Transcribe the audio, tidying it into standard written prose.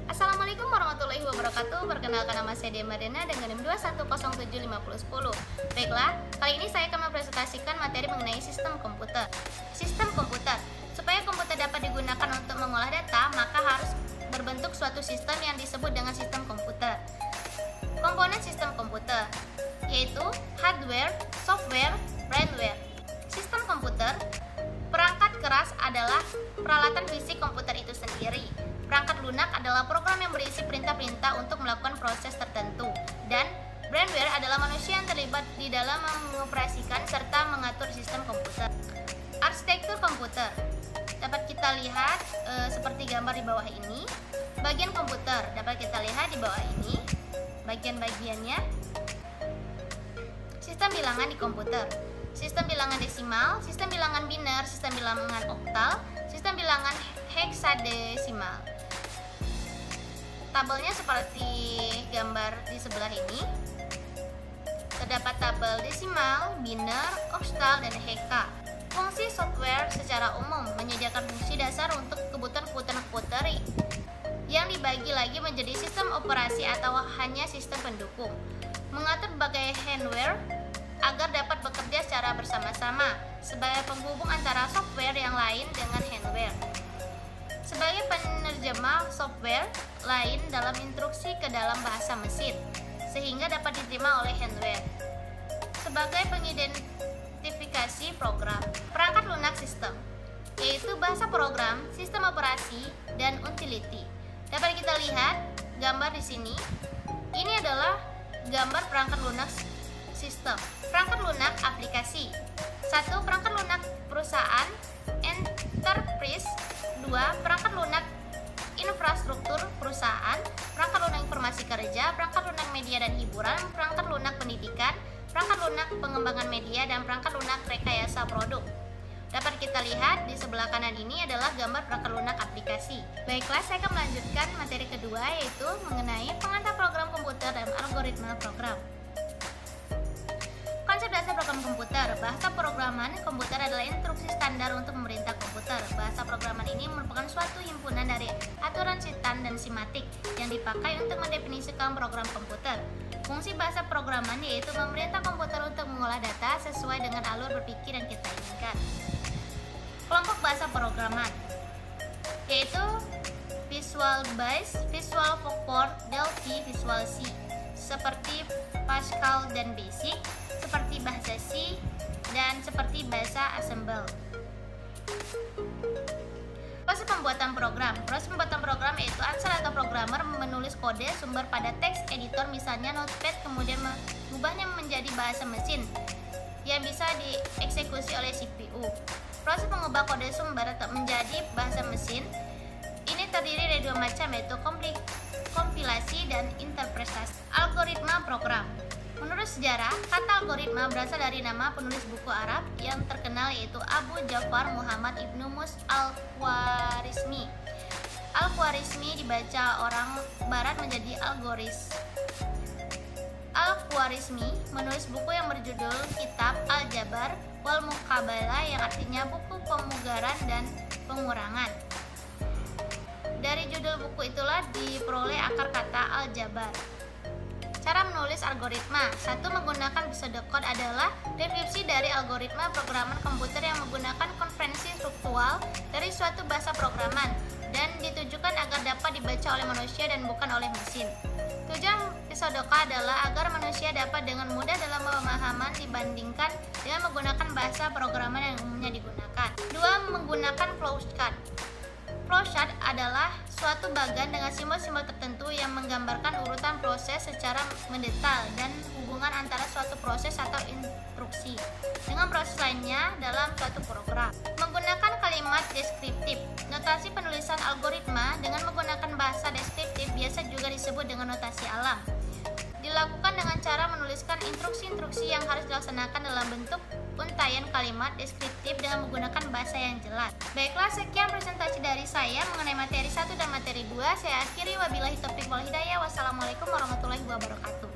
Assalamualaikum warahmatullahi wabarakatuh. Perkenalkan, nama saya Dia Mariana dengan NIM 2107510. Baiklah, kali ini saya akan mempresentasikan materi mengenai sistem komputer. Sistem komputer. Supaya komputer dapat digunakan untuk mengolah data, maka harus berbentuk suatu sistem yang disebut dengan sistem komputer. Komponen sistem komputer yaitu hardware, software, brainware. Sistem komputer, perangkat keras adalah peralatan fisik komputer itu sendiri. Perangkat lunak adalah program yang berisi perintah-perintah untuk melakukan proses tertentu, dan brainware adalah manusia yang terlibat di dalam mengoperasikan serta mengatur sistem komputer. Arsitektur komputer dapat kita lihat seperti gambar di bawah ini. Bagian komputer dapat kita lihat di bawah ini. Bagian-bagiannya. Sistem bilangan di komputer. Sistem bilangan desimal, sistem bilangan biner, sistem bilangan oktal, sistem bilangan heksadesimal. Tabelnya seperti gambar di sebelah ini. Terdapat tabel desimal, biner, oktal, dan heka. Fungsi software secara umum menyediakan fungsi dasar untuk kebutuhan-kebutuhan komputer yang dibagi lagi menjadi sistem operasi atau hanya sistem pendukung. Mengatur berbagai hardware agar dapat bekerja secara bersama-sama sebagai penghubung antara software yang lain dengan hardware. Sebagai penerjemah software lain dalam instruksi ke dalam bahasa mesin, sehingga dapat diterima oleh hardware. Sebagai pengidentifikasi program, perangkat lunak sistem, yaitu bahasa program, sistem operasi, dan utility. Dapat kita lihat gambar di sini. Ini adalah gambar perangkat lunak sistem. Perangkat lunak aplikasi. 1. Perangkat lunak perusahaan enterprise. 2. Perangkat lunak infrastruktur perusahaan, perangkat lunak informasi kerja, perangkat lunak media dan hiburan, perangkat lunak pendidikan, perangkat lunak pengembangan media, dan perangkat lunak rekayasa produk. Dapat kita lihat di sebelah kanan ini adalah gambar perangkat lunak aplikasi. Baiklah, saya akan melanjutkan materi kedua, yaitu mengenai pengantar program komputer dan algoritma program. Konsep dasar program komputer. Bahasa programan komputer adalah instruksi standar untuk memerintah komputer. Bahasa programan ini merupakan suatu himpunan dari aturan sitan dan simatik yang dipakai untuk mendefinisikan program komputer. Fungsi bahasa programan yaitu memerintah komputer untuk mengolah data sesuai dengan alur berpikir yang kita inginkan. Kelompok bahasa programan yaitu Visual Basic, Visual Forward, Delphi, Visual C, seperti Pascal dan Basic, seperti bahasa C, dan seperti bahasa Assemble. Proses pembuatan program. Proses pembuatan program yaitu answer atau programmer menulis kode sumber pada teks editor, misalnya Notepad, kemudian mengubahnya menjadi bahasa mesin yang bisa dieksekusi oleh CPU. Proses mengubah kode sumber menjadi bahasa mesin ini terdiri dari dua macam, yaitu kompilasi dan interpretasi. Algoritma program. Menurut sejarah, kata algoritma berasal dari nama penulis buku Arab yang terkenal, yaitu Abu Ja'far Muhammad ibnu Mus al-Khwarizmi. Al-Khwarizmi dibaca orang barat menjadi algoris. Al-Khwarizmi menulis buku yang berjudul Kitab Al-Jabar wal Muqabalah, yang artinya buku pemugaran dan pengurangan. Dari judul buku itulah diperoleh akar kata Al-Jabar. Cara menulis algoritma. 1. Menggunakan pseudocode adalah deskripsi dari algoritma programan komputer yang menggunakan konvensi struktural dari suatu bahasa programan dan ditujukan agar dapat dibaca oleh manusia dan bukan oleh mesin. Tujuan pseudocode adalah agar manusia dapat dengan mudah dalam pemahaman dibandingkan dengan menggunakan bahasa programan yang umumnya digunakan. 2. Menggunakan flowchart. Flowchart adalah suatu bagan dengan simbol-simbol tertentu yang menggambarkan urutan proses secara mendetail dan hubungan antara suatu proses atau instruksi dengan proses lainnya dalam suatu program. Menggunakan kalimat deskriptif. Notasi penulisan algoritma dengan menggunakan bahasa deskriptif biasa juga disebut dengan notasi alam. Dilakukan dengan cara menuliskan instruksi-instruksi yang harus dilaksanakan dalam bentuk untaian kalimat deskriptif dengan menggunakan bahasa yang jelas. Baiklah, sekian presentasi dari saya mengenai materi 1 dan materi 2. Saya akhiri, wabillahi taufiq wal hidayah. Wassalamualaikum warahmatullahi wabarakatuh.